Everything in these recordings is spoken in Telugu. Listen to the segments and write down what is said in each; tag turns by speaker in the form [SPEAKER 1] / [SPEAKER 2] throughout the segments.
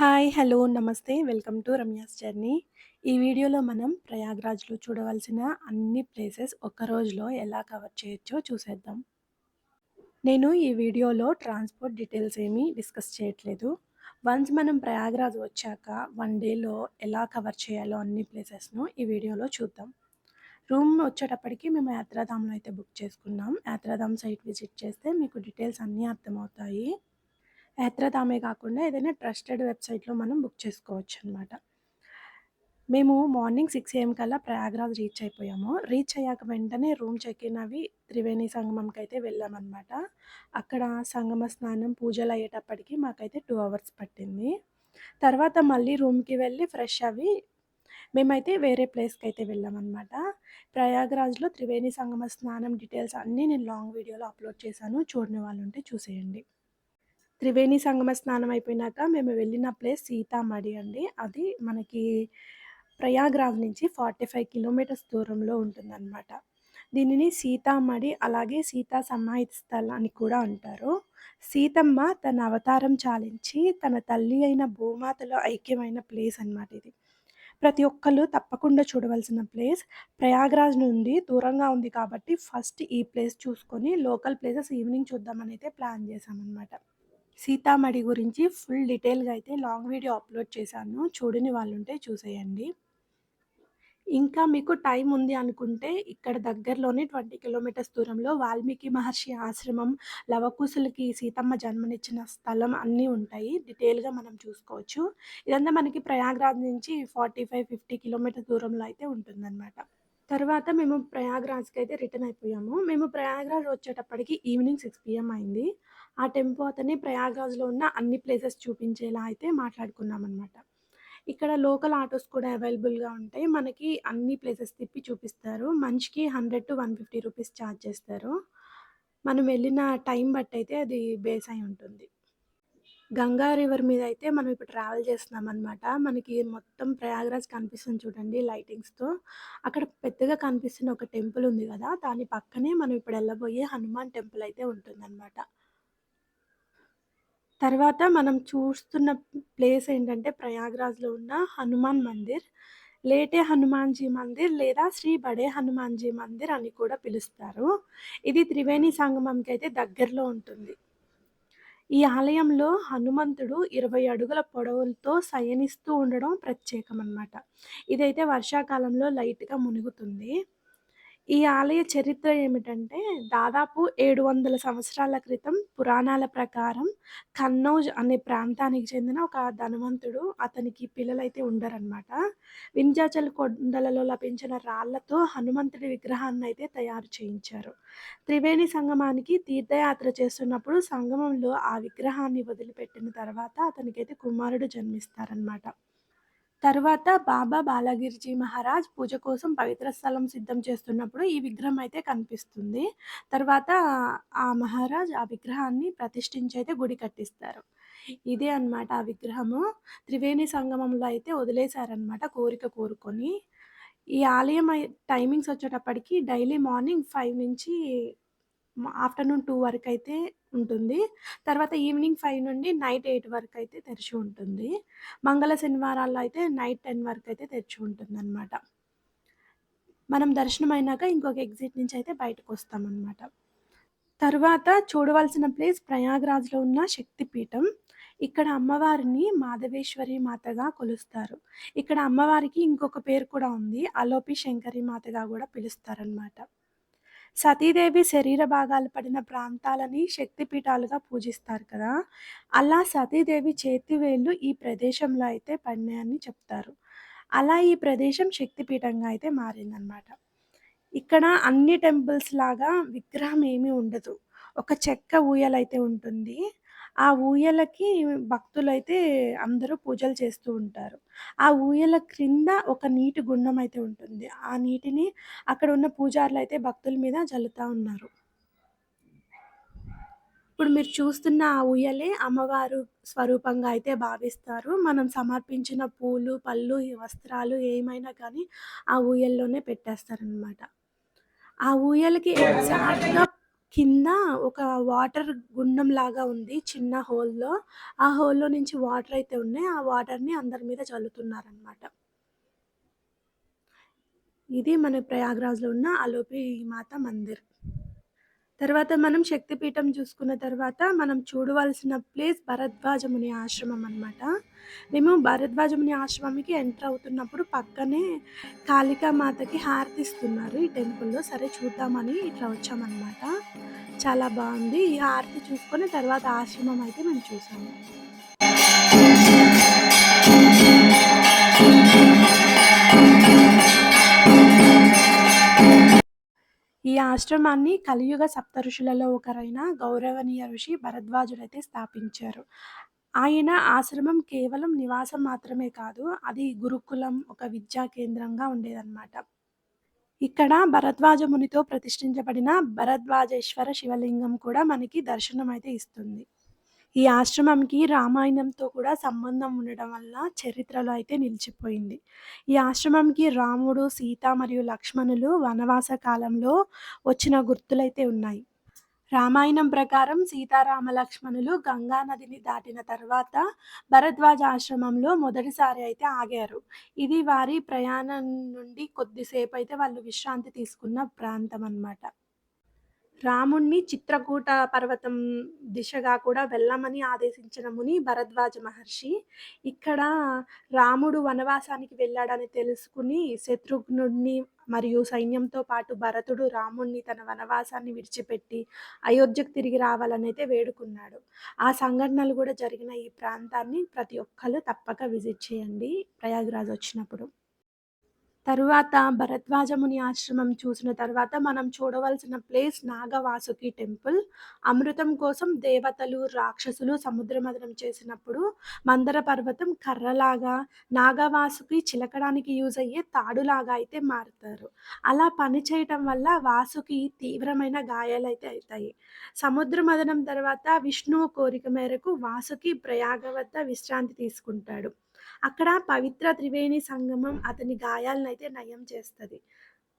[SPEAKER 1] హాయ్! హలో! నమస్తే. Welcome to Ramya's journey. ఈ వీడియోలో మనం ప్రయాగ్రాజ్‌లో చూడవలసిన అన్ని ప్లేసెస్ ఒక్క రోజులో ఎలా కవర్ చేయొచ్చో చూసేద్దాం. నేను ఈ వీడియోలో ట్రాన్స్‌పోర్ట్ డీటెయిల్స్ ఏమీ డిస్కస్ చేయట్లేదు. వన్స్ మనం ప్రయాగ్రాజ్ వచ్చాక 1 డేలో ఎలా కవర్ చేయాలో అన్ని ప్లేసెస్‌ను ఈ వీడియోలో చూద్దాం. రూమ్ వచ్చేటప్పటికి మేము యాత్రాధామ్‌లో అయితే బుక్ చేసుకున్నాం. యాత్రాధామ్ సైట్ విజిట్ చేస్తే మీకు డీటెయిల్స్ అన్నీ అర్థమవుతాయి. యాత్రాధామే కాకుండా ఏదైనా ట్రస్టెడ్ వెబ్‌సైట్‌లో మనం బుక్ చేసుకోవచ్చనమాట. మేము మార్నింగ్ 6 ఏఎం కల్లా ప్రయాగ్రాజ్ రీచ్ అయిపోయాము. రీచ్ అయ్యాక వెంటనే రూమ్ చెక్ ఇన్ అవి త్రివేణి సంగమంకైతే వెళ్ళామనమాట. అక్కడ సంగమ స్నానం, పూజలయ్యేటప్పటికి మాకైతే 2 అవర్స్ పట్టింది. తర్వాత మళ్ళీ రూమ్‌కి వెళ్ళి ఫ్రెష్ అవ్వి మేమైతే వేరే ప్లేస్‌కైతే వెళ్ళామనమాట. ప్రయాగ్రాజ్‌లో త్రివేణి సంగమ స్నానం డీటెయిల్స్ అన్నీ నేను లాంగ్ వీడియోలో అప్‌లోడ్ చేశాను. చూడని వాళ్ళుంటే చూసేయండి. త్రివేణి సంగమ స్నానం అయిపోయినాక మేము వెళ్ళిన ప్లేస్ సీతామఢి అండి. అది మనకి ప్రయాగ్రాజ్ నుంచి 45 కిలోమీటర్స్ దూరంలో ఉంటుందనమాట. దీనిని సీతామఢి అలాగే సీతా సమాహిత స్థల్ అని కూడా అంటారు. సీతమ్మ తన అవతారం చాలించి తన తల్లి అయిన భూమాతలో ఐక్యమైన ప్లేస్ అనమాట ఇది. ప్రతి ఒక్కళ్ళు తప్పకుండా చూడవలసిన ప్లేస్. ప్రయాగ్రాజ్ నుండి దూరంగా ఉంది కాబట్టి ఫస్ట్ ఈ ప్లేస్ చూసుకొని లోకల్ ప్లేసెస్ ఈవినింగ్ చూద్దామనైతే ప్లాన్ చేశామనమాట. సీతామఢి గురించి ఫుల్ డీటెయిల్‌గా అయితే లాంగ్ వీడియో అప్‌లోడ్ చేశాను. చూడని వాళ్ళుంటే చూసేయండి. ఇంకా మీకు టైం ఉంది అనుకుంటే ఇక్కడ దగ్గరలోనే 20 కిలోమీటర్స్ దూరంలో వాల్మీకి మహర్షి ఆశ్రమం, లవకుశులకి సీతమ్మ జన్మనిచ్చిన స్థలం అన్నీ ఉంటాయి. డీటెయిల్‌గా మనం చూసుకోవచ్చు. ఇదంతా మనకి ప్రయాగ్రాజ్ నుంచి 45, 50 కిలోమీటర్స్ దూరంలో అయితే ఉంటుందనమాట. తర్వాత మేము ప్రయాగ్రాజ్‌కైతే రిటర్న్ అయిపోయాము. మేము ప్రయాగ్రాజ్ వచ్చేటప్పటికి ఈవినింగ్ 6 పీఎం అయింది. ఆ టెంపో అతన్ని ప్రయాగ్రాజ్‌లో ఉన్న అన్ని ప్లేసెస్ చూపించేలా అయితే మాట్లాడుకున్నామనమాట. ఇక్కడ లోకల్ ఆటోస్ కూడా అవైలబుల్‌గా ఉంటాయి. మనకి అన్ని ప్లేసెస్ తిప్పి చూపిస్తారు. మనిషికి 100-150 రూపీస్ చార్జ్ చేస్తారు. మనం వెళ్ళిన టైం బట్టయితే అది బేస్ అయి ఉంటుంది. గంగా రివర్ మీదయితే మనం ఇప్పుడు ట్రావెల్ చేస్తున్నామనమాట. మనకి మొత్తం ప్రయాగ్రాజ్ కనిపిస్తుంది చూడండి లైటింగ్స్‌తో. అక్కడ పెద్దగా కనిపిస్తున్న ఒక టెంపుల్ ఉంది గదా! దాని పక్కనే మనం ఇప్పుడు ఎళ్ళబోయే హనుమాన్ టెంపుల్ అయితే ఉంటుందనమాట. తర్వాత మనం చూస్తున్న ప్లేస్ ఏంటంటే ప్రయాగ్రాజ్‌లో ఉన్న హనుమాన్ మందిర్. లేటే హనుమాన్‌జీ మందిర్ లేదా శ్రీ బడే హనుమాన్‌జీ మందిర్ అని కూడా పిలుస్తారు. ఇది త్రివేణి సంగమంకైతే దగ్గరలో ఉంటుంది. ఈ ఆలయంలో హనుమంతుడు 20 అడుగుల పొడవులతో శయనిస్తూ ఉండడం ప్రత్యేకమనమాట. ఇదైతే వర్షాకాలంలో లైట్‌గా మునుగుతుంది. ఈ ఆలయ చరిత్ర ఏమిటంటే, దాదాపు 700 సంవత్సరాల క్రితం పురాణాల ప్రకారం కన్నౌజ్ అనే ప్రాంతానికి చెందిన ఒక ధనవంతుడు, అతనికి పిల్లలైతే ఉండరనమాట. వింధ్యాచల్ కొండలలో లభించిన రాళ్ళతో హనుమంతుడి విగ్రహాన్నయితే తయారు చేయించారు. త్రివేణి సంగమానికి తీర్థయాత్ర చేస్తున్నప్పుడు సంగమంలో ఆ విగ్రహాన్ని వదిలిపెట్టిన తర్వాత అతనికైతే కుమారుడు జన్మిస్తారనమాట. తరువాత బాబా బాలగిరిజీ మహారాజ్ పూజ కోసం పవిత్ర స్థలం సిద్ధం చేస్తున్నప్పుడు ఈ విగ్రహం అయితే కనిపిస్తుంది. తర్వాత ఆ మహారాజ్ ఆ విగ్రహాన్ని ప్రతిష్ఠించి అయితే గుడి కట్టిస్తారు. ఇదే అన్నమాట ఆ విగ్రహము. త్రివేణి సంగమంలో అయితే వదిలేసారనమాట కోరిక కోరుకొని. ఈ ఆలయం టైమింగ్స్ వచ్చేటప్పటికి డైలీ మార్నింగ్ 5 నుంచి ఆఫ్టర్‌నూన్ 2 వరకైతే ఉంటుంది. తర్వాత ఈవినింగ్ 5 నుండి నైట్ 8 వరకైతే తెరిచి ఉంటుంది. మంగళ శనివారాల్లో అయితే నైట్ 10 వరకైతే తెరిచి ఉంటుందనమాట. మనం దర్శనమయినాక ఇంకొక ఎగ్జిట్ నుంచయితే బయటకొస్తామనమాట. తరువాత చూడవలసిన ప్లేస్ ప్రయాగ్రాజ్‌లో ఉన్న శక్తిపీఠం. ఇక్కడ అమ్మవారిని మాధవేశ్వరి మాతగా కొలుస్తారు. ఇక్కడ అమ్మవారికి ఇంకొక పేరు కూడా ఉంది. అలోపి శంకరి మాతగా గూడా పిలుస్తారనమాట. సతీదేవి శరీర భాగాలు పడిన ప్రాంతాలని శక్తిపీఠాలుగా పూజిస్తారు కదా! అలా సతీదేవి చేతివేళ్ళు ఈ ప్రదేశంలో అయితే పడినాయని చెప్తారు. అలా ఈ ప్రదేశం శక్తిపీఠంగా అయితే మారిందనమాట. ఇక్కడ అన్ని టెంపుల్స్ లాగా విగ్రహం ఏమీ ఉండదు. ఒక చెక్క ఊయలైతే ఉంటుంది. ఆ ఊయలకి భక్తులైతే అందరూ పూజలు చేస్తూ ఉంటారు. ఆ ఊయల క్రింద ఒక నీటి గుండం అయితే ఉంటుంది. ఆ నీటిని అక్కడ ఉన్న పూజారులైతే భక్తుల మీద జల్లుతా ఉన్నారు. ఇప్పుడు మీరు చూస్తున్న ఆ ఊయలే అమ్మవారు స్వరూపంగా అయితే భావిస్తారు. మనం సమర్పించిన పూలు, పళ్ళు, ఈ వస్త్రాలు ఏమైనా కానీ ఆ ఊయల్లోనే పెట్టేస్తారనమాట. ఆ ఊయలకి ఎగ్జాక్ట్‌గా కింద ఒక వాటర్ గుండంలాగా ఉంది చిన్న హోల్‌లో. ఆ హోల్‌లో నుంచి వాటర్ అయితే ఉన్నాయి. ఆ వాటర్‌ని అందరి మీద చల్లుతున్నారనమాట. ఇది మన ప్రయాగ్‌రాజ్‌లో ఉన్న అలోపి మాత మందిర్. తర్వాత మనం శక్తిపీఠం చూసుకున్న తర్వాత మనం చూడవలసిన ప్లేస్ భరద్వాజ ముని ఆశ్రమం అనమాట. మేము భరద్వాజ ముని ఆశ్రమంకి ఎంటర్ అవుతున్నప్పుడు పక్కనే కాళికా మాతకి హారతిస్తున్నారు ఈ టెంపుల్‌లో. సరే చూద్దామని ఇట్లా వచ్చామనమాట. చాలా బావుంది. ఈ హారతి చూసుకొని తర్వాత ఆశ్రమం అయితే మేము చూసాము. ఈ ఆశ్రమాన్ని కలియుగ సప్తఋషులలో ఒకరైన గౌరవనీయ ఋషి భరద్వాజుడైతే స్థాపించారు. ఆయన ఆశ్రమం కేవలం నివాసం మాత్రమే కాదు, అది గురుకులం, ఒక విద్యా కేంద్రంగా ఉండేదన్నమాట. ఇక్కడ భరద్వాజ మునితో ప్రతిష్ఠించబడిన భరద్వాజేశ్వర శివలింగం కూడా మనకి దర్శనమైతే ఇస్తుంది. ఈ ఆశ్రమంకి రామాయణంతో కూడా సంబంధం ఉండడం వల్ల చరిత్రలో అయితే నిలిచిపోయింది. ఈ ఆశ్రమంకి రాముడు, సీత మరియు లక్ష్మణులు వనవాస కాలంలో వచ్చిన గుర్తులైతే ఉన్నాయి. రామాయణం ప్రకారం సీతారామ లక్ష్మణులు గంగా నదిని దాటిన తర్వాత భరద్వాజ ఆశ్రమంలో మొదటిసారి అయితే ఆగారు. ఇది వారి ప్రయాణం నుండి కొద్దిసేపైతే వాళ్ళు విశ్రాంతి తీసుకున్న ప్రాంతం అన్నమాట. రాముడిని చిత్రకూట పర్వతం దిశగా కూడా వెళ్ళమని ఆదేశించిన ముని భరద్వాజ మహర్షి. ఇక్కడ రాముడు వనవాసానికి వెళ్ళాడని తెలుసుకుని శత్రుఘ్నుడిని మరియు సైన్యంతో పాటు భరతుడు రాముడిని తన వనవాసాన్ని విడిచిపెట్టి అయోధ్యకు తిరిగి రావాలనైతే వేడుకున్నాడు. ఆ సంఘటనలు కూడా జరిగిన ఈ ప్రాంతాన్ని ప్రతి ఒక్కళ్ళు తప్పక విజిట్ చేయండి ప్రయాగ్‌రాజ్ వచ్చినప్పుడు. తరువాత భరద్వాజ ముని ఆశ్రమం చూసిన తర్వాత మనం చూడవలసిన ప్లేస్ నాగవాసుకి టెంపుల్. అమృతం కోసం దేవతలు, రాక్షసులు సముద్రమథనం చేసినప్పుడు మందర పర్వతం కర్రలాగా, నాగవాసుకి చిలకడానికి యూజ్ అయ్యే తాడులాగా అయితే మారుతారు. అలా పని చేయటం వల్ల వాసుకి తీవ్రమైన గాయాలైతే అయితాయి. సముద్ర మథనం తర్వాత విష్ణువు కోరిక మేరకు వాసుకి ప్రయాగ వద్ద విశ్రాంతి తీసుకుంటాడు. అక్కడ పవిత్ర త్రివేణి సంగమం అతని గాయాలనైతే నయం చేస్తది.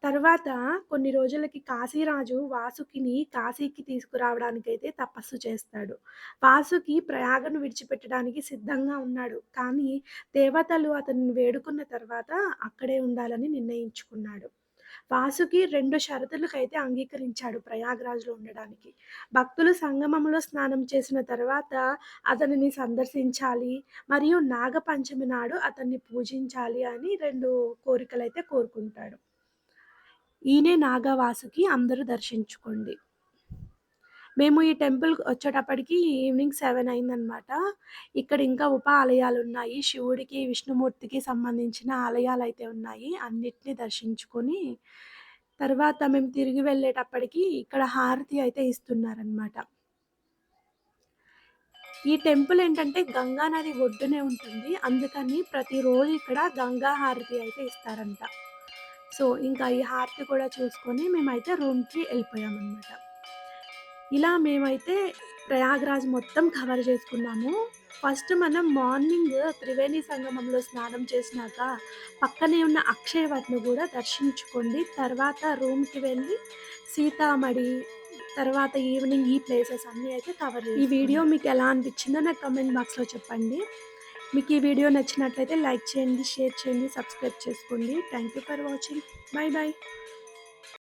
[SPEAKER 1] తర్వాత కొన్ని రోజులకి కాశీరాజు వాసుకిని కాశీకి తీసుకురావడానికైతే తపస్సు చేస్తాడు. వాసుకి ప్రయాగను విడిచిపెట్టడానికి సిద్ధంగా ఉన్నాడు. కానీ దేవతలు అతన్ని వేడుకున్న తర్వాత అక్కడే ఉండాలని నిర్ణయించుకున్నాడు. వాసుకి 2 షరతులకైతే అంగీకరించాడు ప్రయాగ్‌రాజ్‌లో ఉండడానికి. భక్తులు సంగమంలో స్నానం చేసిన తర్వాత అతనిని సందర్శించాలి మరియు నాగపంచమి నాడు అతన్ని పూజించాలి అని 2 కోరికలైతే కోరుకుంటాడు. ఈయనే నాగవాసుకి అందరూ దర్శించుకోండి. మేము ఈ టెంపుల్‌కి వచ్చేటప్పటికి ఈవినింగ్ 7 అయిందనమాట. ఇక్కడ ఇంకా ఉప ఆలయాలున్నాయి. శివుడికి, విష్ణుమూర్తికి సంబంధించిన ఆలయాలైతే ఉన్నాయి. అన్నిటిని దర్శించుకొని, తర్వాత మేము తిరిగి వెళ్ళేటప్పటికి ఇక్కడ హారతి అయితే ఇస్తున్నారనమాట. ఈ టెంపుల్ ఏంటంటే గంగా నది ఒడ్డునే ఉంటుంది. అందుకని ప్రతిరోజు ఇక్కడ గంగా హారతి అయితే ఇస్తారంట. సో, ఇంకా ఈ హారతి కూడా చూసుకొని మేమైతే రూమ్‌కి ఎళ్ళిపోయామనమాట. ఇలా మేమైతే ప్రయాగ్‌రాజ్ మొత్తం కవర్ చేసుకున్నాము. ఫస్ట్ మనం మార్నింగ్ త్రివేణి సంగమంలో స్నానం చేసినాక పక్కనే ఉన్న అక్షయవట్‌ను గూడా దర్శించుకోండి. తర్వాత రూమ్‌కి వెళ్ళి సీతామఢి, తర్వాత ఈవినింగ్ ఈ ప్లేసెస్ అన్నీ అయితే కవర్ ఈ వీడియో మీకెలా అనిపించిందో నాకు కామెంట్ బాక్స్‌లో చెప్పండి. మీకు ఈ వీడియో నచ్చినట్లయితే లైక్ చేయండి, షేర్ చేయండి, సబ్స్క్రైబ్ చేసుకోండి. Thank you for watching. By by.